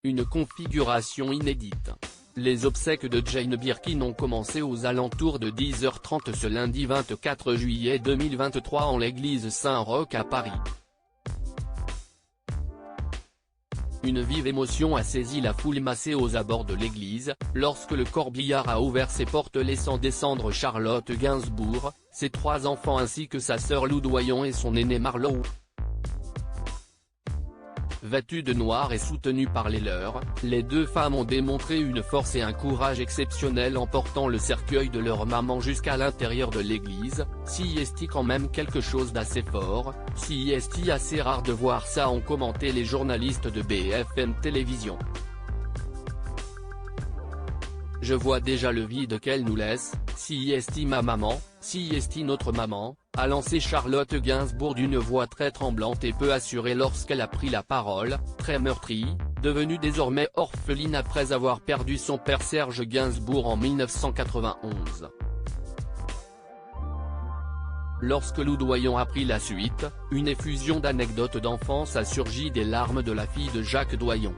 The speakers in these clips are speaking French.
une configuration inédite. Les obsèques de Jane Birkin ont commencé aux alentours de 10h30 ce lundi 24 juillet 2023 en l'église Saint-Roch à Paris. Une vive émotion a saisi la foule massée aux abords de l'église, lorsque le corbillard a ouvert ses portes laissant descendre Charlotte Gainsbourg, ses 3 enfants ainsi que sa sœur Lou Doyon et son aîné Marlowe. Vêtues de noir et soutenues par les leurs, les 2 femmes ont démontré une force et un courage exceptionnels en portant le cercueil de leur maman jusqu'à l'intérieur de l'église. C'est quand même quelque chose d'assez fort, c'est assez rare de voir ça, ont commenté les journalistes de BFM Télévision. Je vois déjà le vide qu'elle nous laisse, c'est ma maman, c'est notre maman, a lancé Charlotte Gainsbourg d'une voix très tremblante et peu assurée lorsqu'elle a pris la parole, très meurtrie, devenue désormais orpheline après avoir perdu son père Serge Gainsbourg en 1991. Lorsque Lou Doyon a pris la suite, une effusion d'anecdotes d'enfance a surgi des larmes de la fille de Jacques Doyon.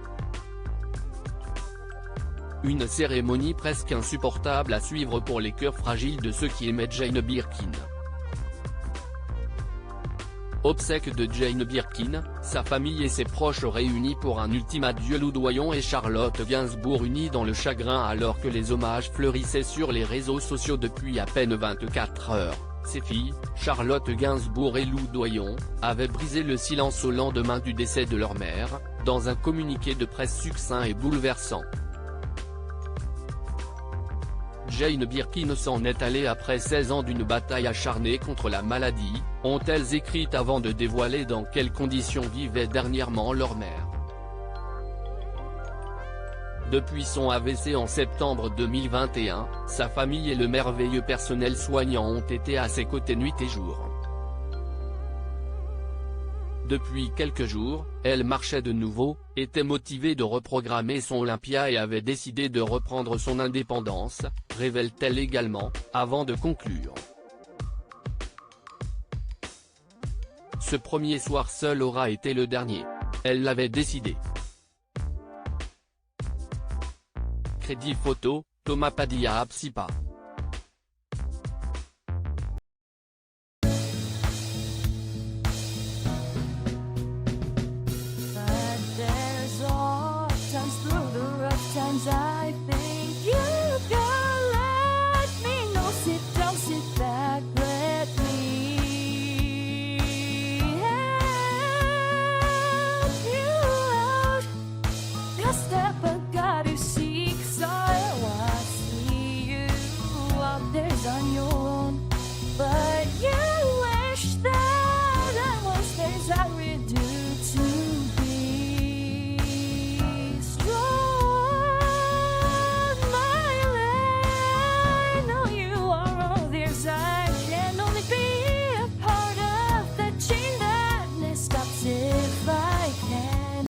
Une cérémonie presque insupportable à suivre pour les cœurs fragiles de ceux qui aimaient Jane Birkin. Obsèques de Jane Birkin, sa famille et ses proches réunis pour un ultime adieu. Lou Doyon et Charlotte Gainsbourg unis dans le chagrin alors que les hommages fleurissaient sur les réseaux sociaux depuis à peine 24 heures. Ses filles, Charlotte Gainsbourg et Lou Doyon, avaient brisé le silence au lendemain du décès de leur mère, dans un communiqué de presse succinct et bouleversant. Jane Birkin s'en est allée après 16 ans d'une bataille acharnée contre la maladie, ont-elles écrit avant de dévoiler dans quelles conditions vivait dernièrement leur mère. Depuis son AVC en septembre 2021, sa famille et le merveilleux personnel soignant ont été à ses côtés nuit et jour. Depuis quelques jours, elle marchait de nouveau, était motivée de reprogrammer son Olympia et avait décidé de reprendre son indépendance, révèle-t-elle également, avant de conclure. Ce premier soir seul aura été le dernier. Elle l'avait décidé. Crédit photo, Thomas Padilla Absipa. I think you can let me know. Sit down, sit back, let me help you out. Just step